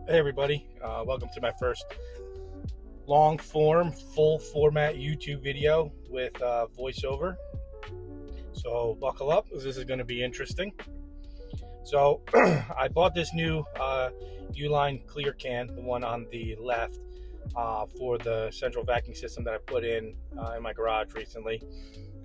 Hey everybody, welcome to my first long form, full format YouTube video with voiceover. So buckle up, because this is going to be interesting. So I bought this new Uline clear can, the one on the left, for the central vacuum system that I put in my garage recently.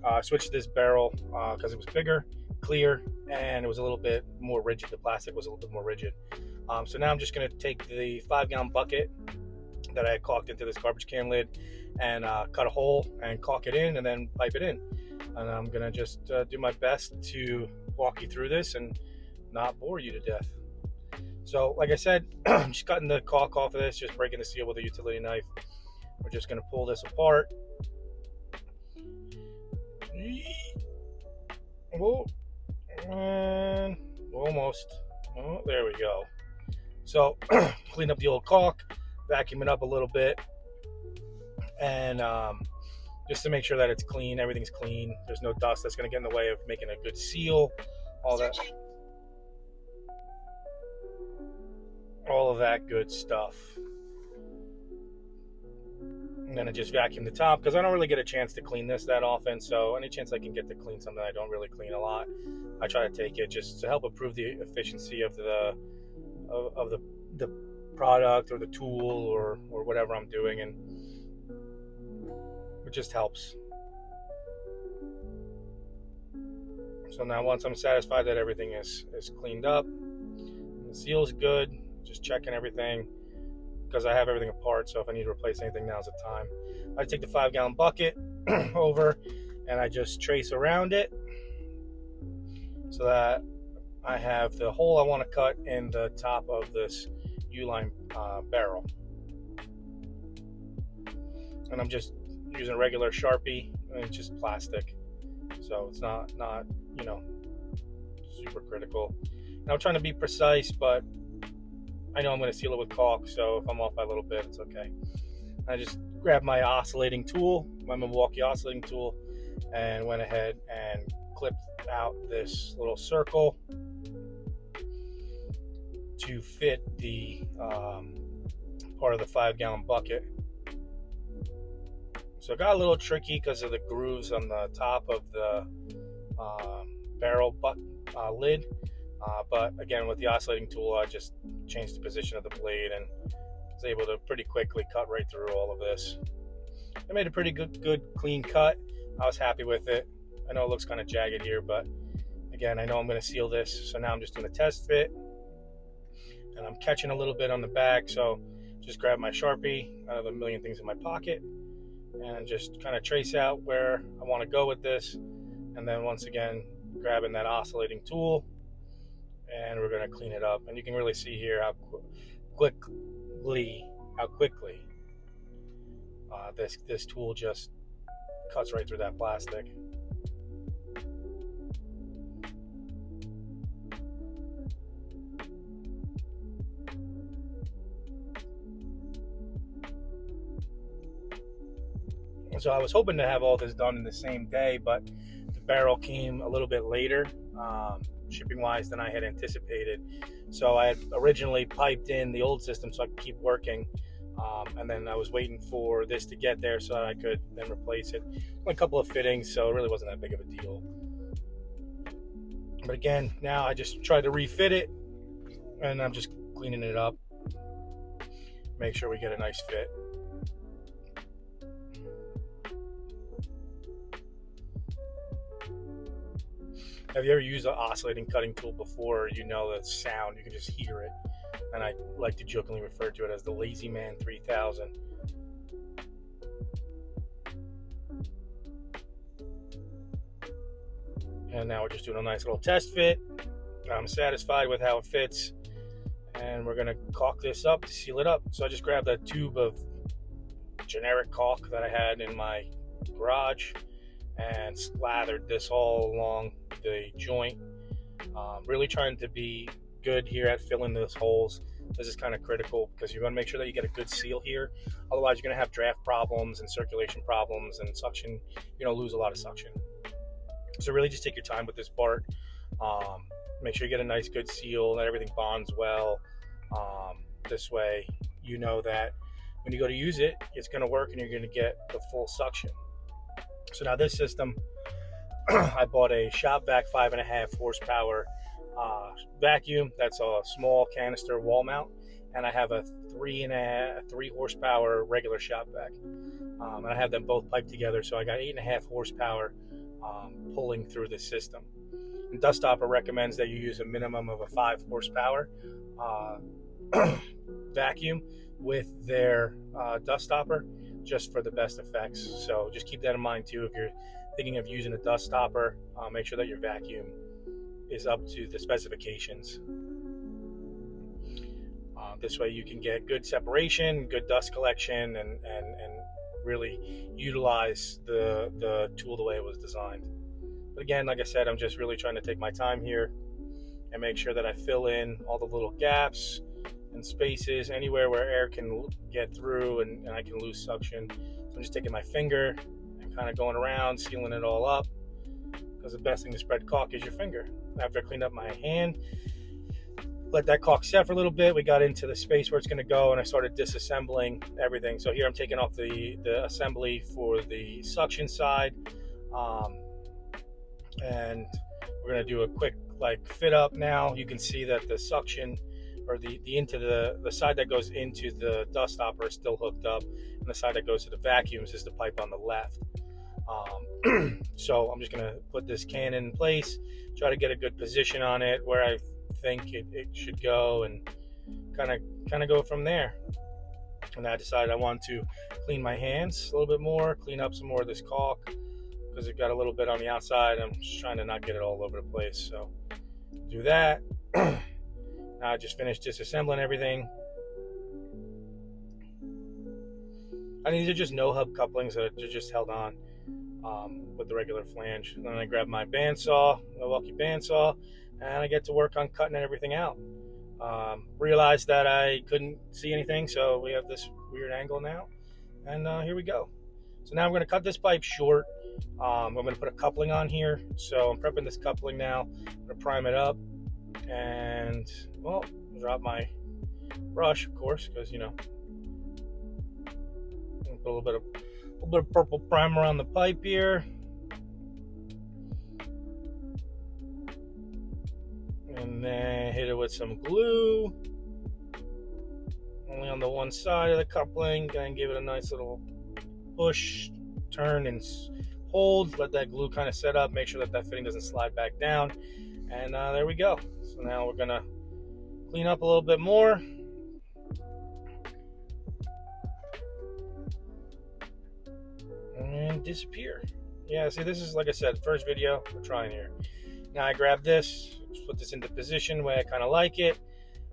I switched this barrel because it was bigger, clear, and it was a little bit more rigid. The plastic was a little bit more rigid. So now I'm just going to take the 5-gallon bucket that I had caulked into this garbage can lid and cut a hole and caulk it in and then pipe it in. And I'm going to just do my best to walk you through this and not bore you to death. So like I said, I'm just cutting the caulk off of this, just breaking the seal with a utility knife. We're just going to pull this apart. Whoa. And almost. Oh, there we go. So clean up the old caulk, vacuum it up a little bit, and just to make sure that it's clean, everything's clean. There's no dust that's going to get in the way of making a good seal. All of that good stuff. I'm going to just vacuum the top because I don't really get a chance to clean this that often. So any chance I can get to clean something I don't really clean a lot, I try to take it just to help improve the efficiency of the product or the tool or whatever I'm doing, and it just helps. So now once I'm satisfied that everything is cleaned up, the seal's good, just checking everything because I have everything apart, so if I need to replace anything, now's the time. I take the 5-gallon bucket over and I just trace around it so that I have the hole I want to cut in the top of this Uline barrel. And I'm just using a regular Sharpie, and it's just plastic. So it's not super critical. And I'm trying to be precise, but I know I'm going to seal it with caulk, so if I'm off by a little bit, it's okay. I just grabbed my oscillating tool, my Milwaukee oscillating tool, and went ahead and clipped out this little circle to fit the part of the 5-gallon bucket. So it got a little tricky because of the grooves on the top of the barrel lid. But again, with the oscillating tool, I just changed the position of the blade and was able to pretty quickly cut right through all of this. I made a pretty good clean cut. I was happy with it. I know it looks kind of jagged here, but again, I know I'm going to seal this. So now I'm just doing a test fit. And I'm catching a little bit on the back, so just grab my Sharpie out of the million things in my pocket and just kind of trace out where I want to go with this. And then once again, grabbing that oscillating tool, and we're going to clean it up. And you can really see here how quickly this tool just cuts right through that plastic. So I was hoping to have all this done in the same day, but the barrel came a little bit later, shipping wise, than I had anticipated. So I had originally piped in the old system so I could keep working, and then I was waiting for this to get there so that I could then replace it. A couple of fittings, so it really wasn't that big of a deal. But again, now I just tried to refit it, and I'm just cleaning it up, make sure we get a nice fit. Have you ever used an oscillating cutting tool before? You know the sound, you can just hear it. And I like to jokingly refer to it as the Lazy Man 3000. And now we're just doing a nice little test fit. I'm satisfied with how it fits. And we're going to caulk this up to seal it up. So I just grabbed a tube of generic caulk that I had in my garage and slathered this all along the joint. Really trying to be good here at filling those holes. This is kind of critical because you want to make sure that you get a good seal here. Otherwise, you're going to have draft problems and circulation problems and suction. You're going to lose a lot of suction. So really just take your time with this part. Make sure you get a nice good seal, that everything bonds well. this way you know that when you go to use it, it's going to work and you're going to get the full suction. So now this system, I bought a shop vac 5.5 horsepower vacuum. That's a small canister wall mount, and I have a 3 horsepower regular shop vac, and I have them both piped together. So I got 8.5 horsepower pulling through the system. And Dustopper recommends that you use a minimum of a 5 horsepower vacuum with their Dustopper, just for the best effects. So just keep that in mind too. If you're thinking of using a Dustopper, make sure that your vacuum is up to the specifications. This way you can get good separation, good dust collection, and really utilize the tool the way it was designed. But again, like I said, I'm just really trying to take my time here and make sure that I fill in all the little gaps and spaces, anywhere where air can get through and I can lose suction. So I'm just taking my finger and kind of going around, sealing it all up, because the best thing to spread caulk is your finger. After I cleaned up my hand, let that caulk set for a little bit, we got into the space where it's going to go, and I started disassembling everything. So here I'm taking off the assembly for the suction side, and we're going to do a quick fit up. Now you can see that the suction, or the into the side that goes into the Dustopper, is still hooked up, and the side that goes to the vacuums is the pipe on the left. So I'm just going to put this can in place, try to get a good position on it where I think it should go, and kind of go from there. And I decided I want to clean my hands a little bit more, clean up some more of this caulk, because it got a little bit on the outside. I'm just trying to not get it all over the place. So do that. Now I just finished disassembling everything. And these are just no hub couplings that are just held on with the regular flange. And then I grab my bandsaw, Milwaukee bandsaw, and I get to work on cutting everything out. Realized that I couldn't see anything, so we have this weird angle now, and here we go. So now I'm going to cut this pipe short. I'm going to put a coupling on here, so I'm prepping this coupling now. I'm going to prime it up, and well, drop my brush, of course, because you know, put a little bit of purple primer on the pipe here. And then hit it with some glue, only on the one side of the coupling, and give it a nice little push, turn, and hold. Let that glue kind of set up, make sure that that fitting doesn't slide back down, and there we go. So now we're gonna clean up a little bit more, and disappear. Yeah, see, this is, like I said, first video we're trying here. Now I grab this, put this into position the way I kind of like it.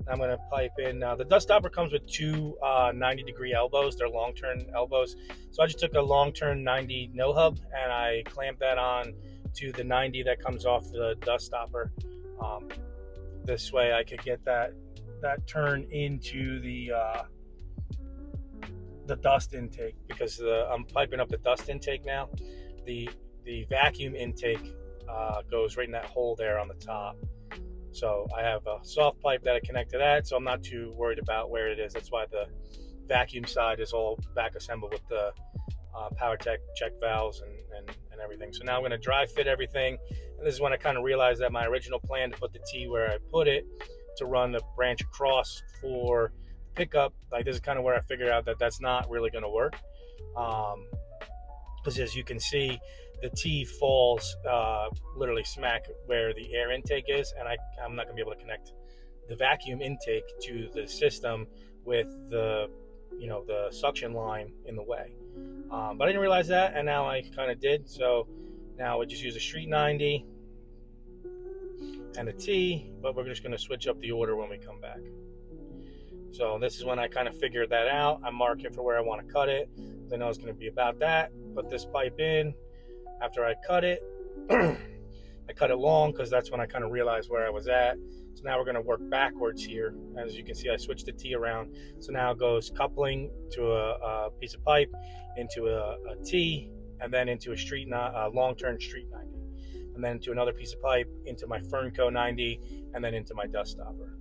I'm going to pipe in. Now the Dustopper comes with two 90-degree elbows. They're long turn elbows. So I just took a long turn 90 no hub, and I clamped that on to the 90 that comes off the Dustopper. This way I could get that turn into the dust intake, because I'm piping up the dust intake now. The vacuum intake goes right in that hole there on the top. So I have a soft pipe that I connect to that, so I'm not too worried about where it is. That's why the vacuum side is all back assembled with the PowerTech check valves and everything. So now I'm going to dry fit everything, and this is when I kind of realized that my original plan to put the T where I put it, to run the branch across for pickup, like this is kind of where I figured out that that's not really going to work, because as you can see, the T falls literally smack where the air intake is, and I'm not going to be able to connect the vacuum intake to the system with the suction line in the way. But I didn't realize that, and now I kind of did. So now we just use a street 90 and a T, but we're just going to switch up the order when we come back. So this is when I kind of figured that out. I'm marking for where I want to cut it. I know it's going to be about that. Put this pipe in. After I cut it, I cut it long, because that's when I kind of realized where I was at. So now we're going to work backwards here. As you can see, I switched the T around. So now it goes coupling to a piece of pipe, into a T, and then into a long-turn street 90. And then to another piece of pipe, into my Fernco 90, and then into my Dustopper.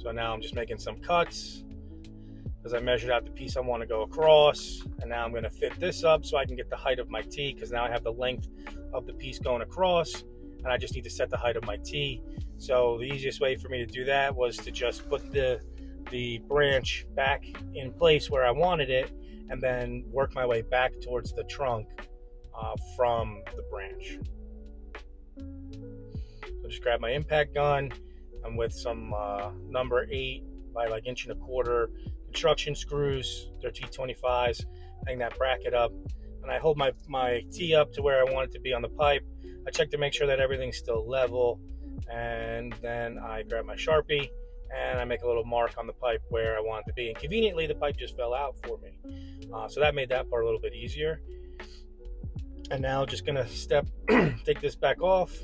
So now I'm just making some cuts because I measured out the piece I want to go across, and now I'm going to fit this up so I can get the height of my T, because now I have the length of the piece going across, and I just need to set the height of my T. So the easiest way for me to do that was to just put the branch back in place where I wanted it, and then work my way back towards the trunk from the branch. So just grab my impact gun. I'm with some number 8 by like 1.25 inch construction screws. They're T25s. Hang that bracket up, and I hold my T up to where I want it to be on the pipe. I check to make sure that everything's still level, and then I grab my Sharpie and I make a little mark on the pipe where I want it to be. And conveniently, the pipe just fell out for me, so that made that part a little bit easier. And now just gonna take this back off,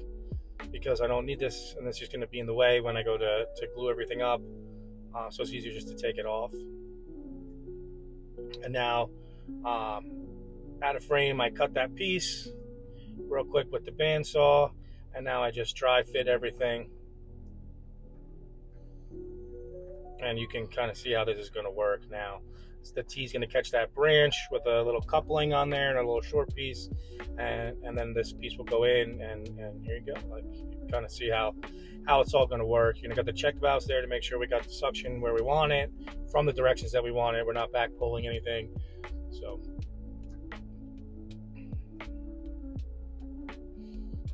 because I don't need this, and it's just going to be in the way when I go to glue everything up. So it's easier just to take it off. And now, out of frame, I cut that piece real quick with the bandsaw, and now I just dry fit everything. And you can kind of see how this is going to work now. So the T is going to catch that branch with a little coupling on there and a little short piece, and then this piece will go in, and here you go. Like, you can kind of see how it's all going to work. You're going to get the check valves there to make sure we got the suction where we want it from the directions that we want it. We're not back pulling anything. So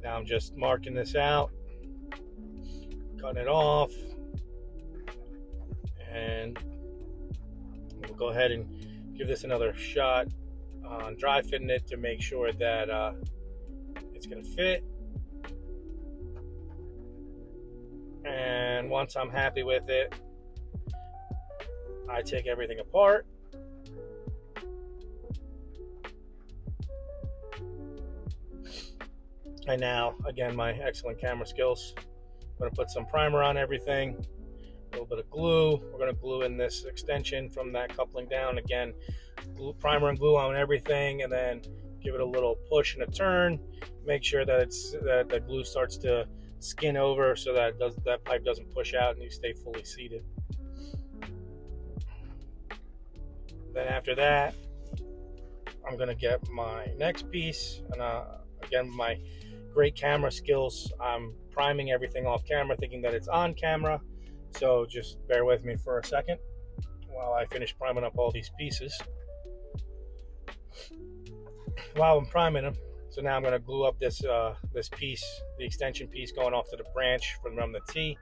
now I'm just marking this out, cutting it off, and we'll go ahead and give this another shot on dry fitting it to make sure that it's going to fit. And once I'm happy with it, I take everything apart. And now, again, my excellent camera skills. I'm going to put some primer on everything. A little bit of glue. We're going to glue in this extension from that coupling down. Again, primer and glue on everything, and then give it a little push and a turn. Make sure that the glue starts to skin over so that that pipe doesn't push out and you stay fully seated. Then after that, I'm going to get my next piece, and again, my great camera skills, I'm priming everything off camera, thinking that it's on camera. So just bear with me for a second while I finish priming up all these pieces. While I'm priming them, so now I'm going to glue up this piece, the extension piece going off to the branch from the T.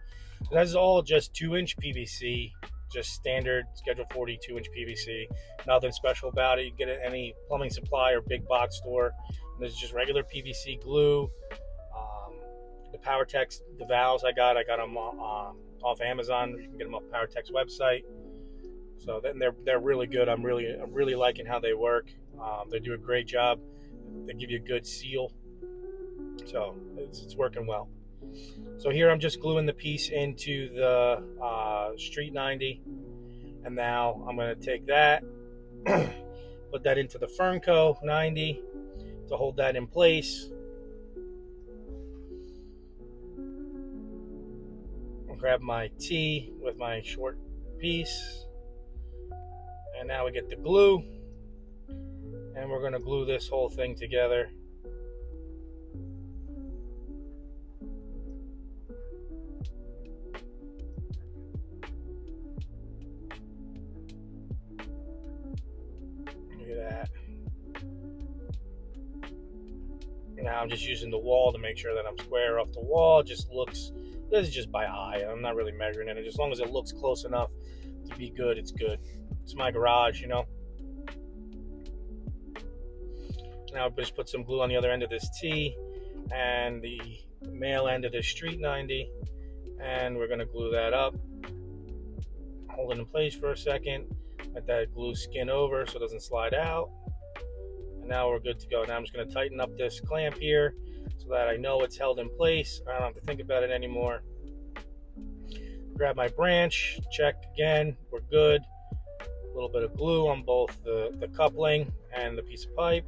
So this is all just 2-inch PVC, just standard Schedule 40 2-inch PVC. Nothing special about it. You can get it at any plumbing supply or big box store. And this is just regular PVC glue. The PowerTex, the valves I got them off Amazon. You can get them off PowerTex website. So then they're really good. I'm really liking how they work. They do a great job. They give you a good seal. So it's working well. So here I'm just gluing the piece into the Street 90, and now I'm going to take that, put that into the Fernco 90 to hold that in place. I'll grab my T with my short piece, and now we get the glue, and we're going to glue this whole thing together. Look at that. Now I'm just using the wall to make sure that I'm square off the wall. It just looks, this is just by eye. I'm not really measuring it. As long as it looks close enough to be good, it's good. It's my garage, you know. Now just put some glue on the other end of this T and the male end of this Street 90, and we're going to glue that up. Hold it in place for a second. Let that glue skin over so it doesn't slide out. And now we're good to go. Now I'm just going to tighten up this clamp here so that I know it's held in place. I don't have to think about it anymore. Grab my branch, check again, we're good. A little bit of glue on both the coupling and the piece of pipe.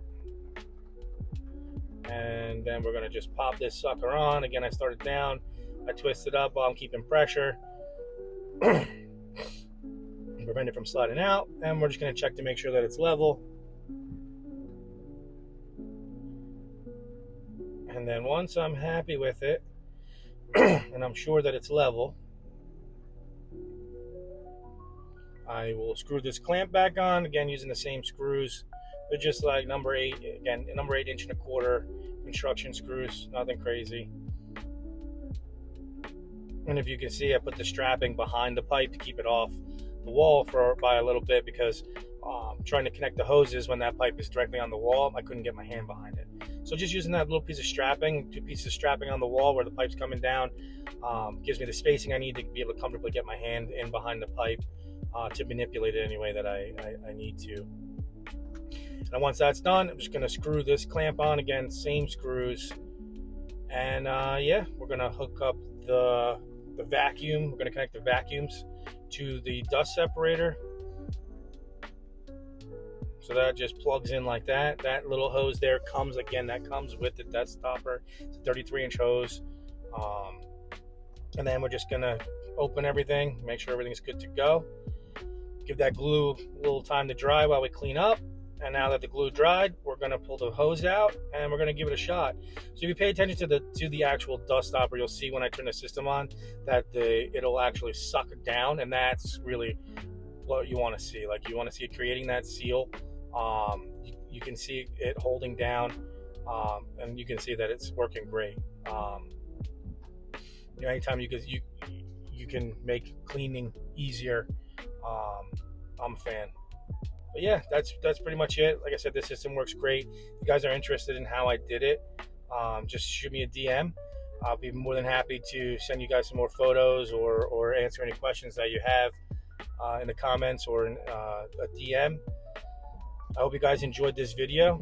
And then we're going to just pop this sucker on. Again, I started down. I twist it up while I'm keeping pressure. Prevent it from sliding out, and we're just going to check to make sure that it's level. And then once I'm happy with it and I'm sure that it's level, I will screw this clamp back on, again using the same screws. They're just like number 8, again, number 8 1/4 construction screws, nothing crazy. And if you can see, I put the strapping behind the pipe to keep it off the wall by a little bit, because trying to connect the hoses when that pipe is directly on the wall, I couldn't get my hand behind it. So just using that little piece of strapping, 2 pieces of strapping on the wall where the pipe's coming down, gives me the spacing I need to be able to comfortably get my hand in behind the pipe to manipulate it any way that I need to. And once that's done, I'm just going to screw this clamp on, again, same screws. And yeah, we're going to hook up the vacuum. We're going to connect the vacuums to the dust separator. So that just plugs in like that. That little hose there comes, again, that comes with the Dustopper. It's a 33-inch hose. And then we're just going to open everything, make sure everything's good to go. Give that glue a little time to dry while we clean up. And now that the glue dried, we're going to pull the hose out and we're going to give it a shot. So if you pay attention to the actual Dustopper, you'll see when I turn the system on that it'll actually suck down, and that's really what you want to see. Like, you want to see it creating that seal. You can see it holding down, and you can see that it's working great. Anytime you can make cleaning easier, I'm a fan. But yeah, that's pretty much it. Like I said, this system works great. If you guys are interested in how I did it, just shoot me a DM. I'll be more than happy to send you guys some more photos or answer any questions that you have in the comments or in a DM. I hope you guys enjoyed this video.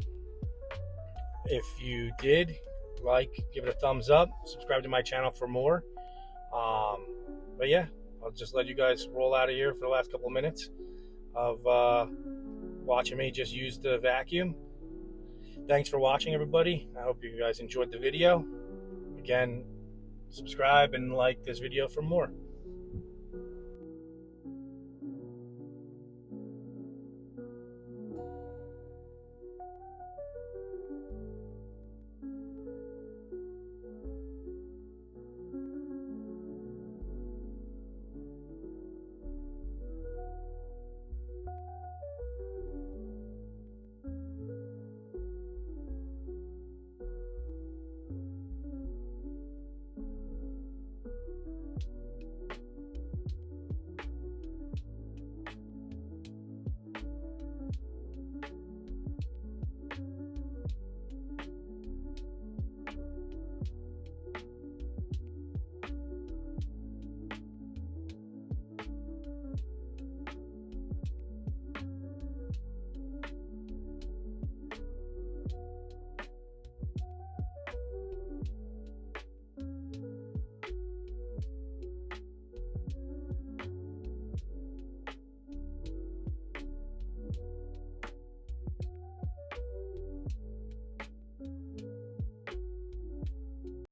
If you did, give it a thumbs up, subscribe to my channel for more. But yeah, I'll just let you guys roll out of here for the last couple of minutes of watching me just use the vacuum. Thanks for watching, everybody. I hope you guys enjoyed the video. Again, subscribe and like this video for more.